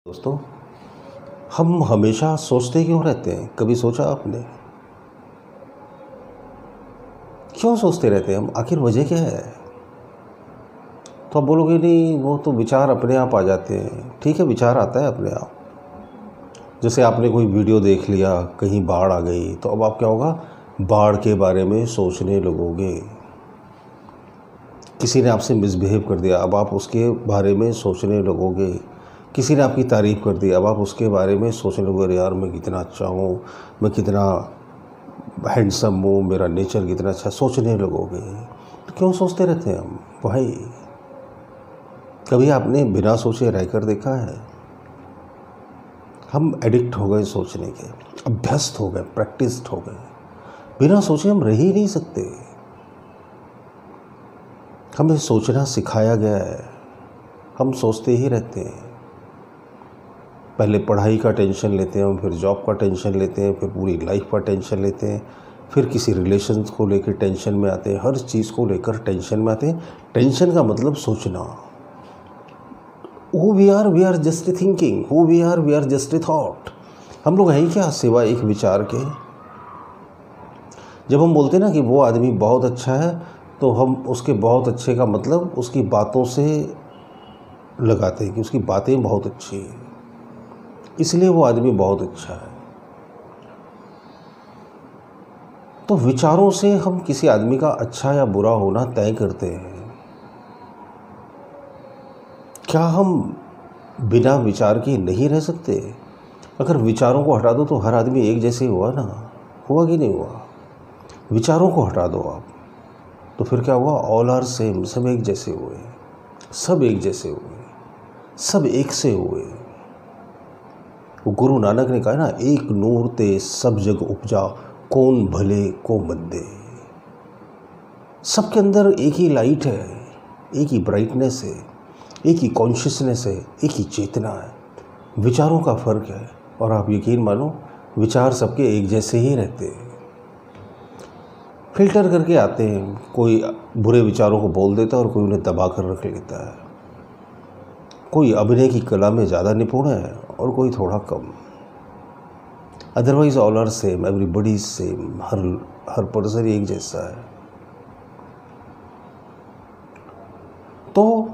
दोस्तों, हम हमेशा सोचते क्यों रहते हैं? कभी सोचा आपने? क्यों सोचते रहते हैं हम? आखिर वजह क्या है? तो आप बोलोगे नहीं, वो तो विचार अपने आप आ जाते हैं। ठीक है, विचार आता है अपने आप। जैसे आपने कोई वीडियो देख लिया, कहीं बाढ़ आ गई, तो अब आप क्या होगा, बाढ़ के बारे में सोचने लगोगे। किसी ने आपसे मिसबिहेव कर दिया, अब आप उसके बारे में सोचने लगोगे। किसी ने आपकी तारीफ़ कर दी, अब आप उसके बारे में सोचने लगोगे, अरे यार मैं कितना अच्छा हूँ, मैं कितना हैंडसम हूँ, मेरा नेचर कितना अच्छा, सोचने लगोगे। तो क्यों सोचते रहते हैं हम भाई? कभी आपने बिना सोचे रह कर देखा है? हम एडिक्ट हो गए सोचने के, अभ्यस्त हो गए, प्रैक्टिस्ड हो गए। बिना सोचे हम रह ही नहीं सकते। हमें सोचना सिखाया गया है, हम सोचते ही रहते हैं। पहले पढ़ाई का टेंशन लेते हैं, फिर जॉब का टेंशन लेते हैं, फिर पूरी लाइफ का टेंशन लेते हैं, फिर किसी रिलेशन को लेकर टेंशन में आते हैं, हर चीज़ को लेकर टेंशन में आते हैं। टेंशन का मतलब सोचना। Who we are just thinking, who we are just thought. हम लोग हैं क्या सिवा एक विचार के? जब हम बोलते हैं ना कि वो आदमी बहुत अच्छा है, तो हम उसके बहुत अच्छे का मतलब उसकी बातों से लगाते हैं कि उसकी बातें बहुत अच्छी हैं, इसलिए वो आदमी बहुत अच्छा है। तो विचारों से हम किसी आदमी का अच्छा या बुरा होना तय करते हैं। क्या हम बिना विचार के नहीं रह सकते? अगर विचारों को हटा दो तो हर आदमी एक जैसे हुआ ना? हुआ कि नहीं हुआ? विचारों को हटा दो आप, तो फिर क्या हुआ? ऑल आर सेम, सब एक जैसे हुए, सब एक जैसे हुए, सब एक से हुए। वो गुरु नानक ने कहा ना, एक नूर ते सब जग उपजा, कौन भले को मंदे। सबके अंदर एक ही लाइट है, एक ही ब्राइटनेस है, एक ही कॉन्शियसनेस है, एक ही चेतना है। विचारों का फर्क है, और आप यकीन मानो विचार सबके एक जैसे ही रहते हैं। फिल्टर करके आते हैं, कोई बुरे विचारों को बोल देता है और कोई उन्हें दबा कर रख लेता है। कोई अभिनय की कला में ज़्यादा निपुण है और कोई थोड़ा कम। Otherwise all are same, everybody same, हर पर्सन एक जैसा है। तो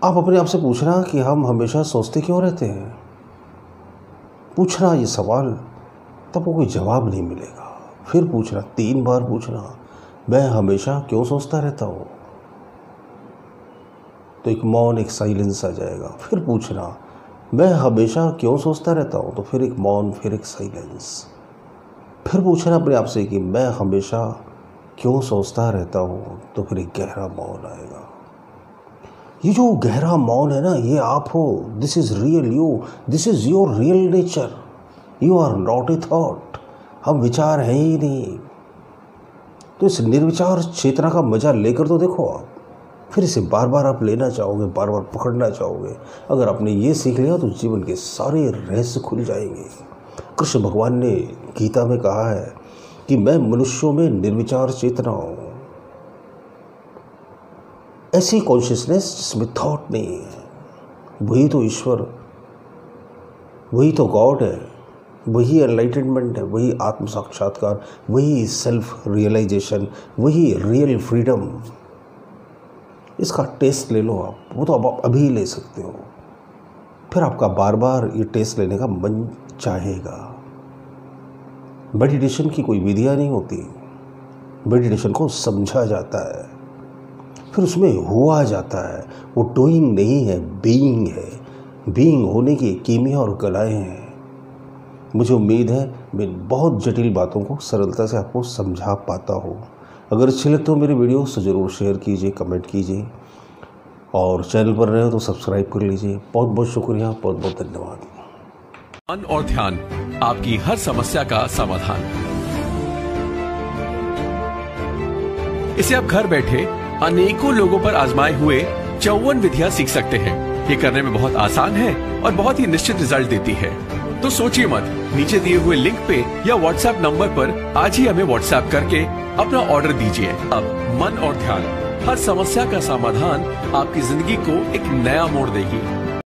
आप अपने आप से पूछना कि हम हमेशा सोचते क्यों रहते हैं? पूछना ये सवाल, तब को कोई जवाब नहीं मिलेगा। फिर पूछना, 3 बार पूछना, मैं हमेशा क्यों सोचता रहता हूँ? तो एक मौन, एक साइलेंस आ जाएगा। फिर पूछना, मैं हमेशा क्यों सोचता रहता हूँ? तो फिर एक मौन, फिर एक साइलेंस। फिर पूछना अपने आप से कि मैं हमेशा क्यों सोचता रहता हूँ? तो फिर एक गहरा मौन आएगा। ये जो गहरा मौन है ना, ये आप हो। This is real you, this is your real nature. You are not a thought. हम विचार हैं ही नहीं। तो इस निर्विचार चेतना का मजा लेकर तो देखो आप। फिर इसे बार बार आप लेना चाहोगे, बार बार पकड़ना चाहोगे। अगर आपने ये सीख लिया तो जीवन के सारे रहस्य खुल जाएंगे। कृष्ण भगवान ने गीता में कहा है कि मैं मनुष्यों में निर्विचार चेतना हूँ। ऐसी कॉन्शियसनेस जिसमें थॉट नहीं है, वही तो ईश्वर, वही तो गॉड है, वही एनलाइटनमेंट है, वही आत्म साक्षात्कार, वही सेल्फ रियलाइजेशन, वही रियल फ्रीडम। इसका टेस्ट ले लो आप, वो तो अब आप अभी ले सकते हो। फिर आपका बार बार ये टेस्ट लेने का मन चाहेगा। मेडिटेशन की कोई विधियाँ नहीं होती। मेडिटेशन को समझा जाता है, फिर उसमें हुआ जाता है। वो डूइंग नहीं है, बीइंग है। बीइंग होने की कीमिया और कलाएँ हैं। मुझे उम्मीद है मैं बहुत जटिल बातों को सरलता से आपको समझा पाता हूँ। अगर अच्छी लगती हो मेरी वीडियो तो ज़रूर शेयर कीजिए, कमेंट कीजिए, और चैनल पर रहे हो तो सब्सक्राइब कर लीजिए। बहुत बहुत शुक्रिया, बहुत बहुत धन्यवाद। मन और ध्यान, आपकी हर समस्या का समाधान। इसे आप घर बैठे अनेकों लोगों पर आजमाए हुए 54 विधियां सीख सकते हैं। ये करने में बहुत आसान है और बहुत ही निश्चित रिजल्ट देती है। तो सोचिए मत, नीचे दिए हुए लिंक पे या व्हाट्सएप नंबर पर आज ही हमें व्हाट्सएप करके अपना ऑर्डर दीजिए। अब मन और ध्यान, हर समस्या का समाधान आपकी जिंदगी को एक नया मोड़ देगी।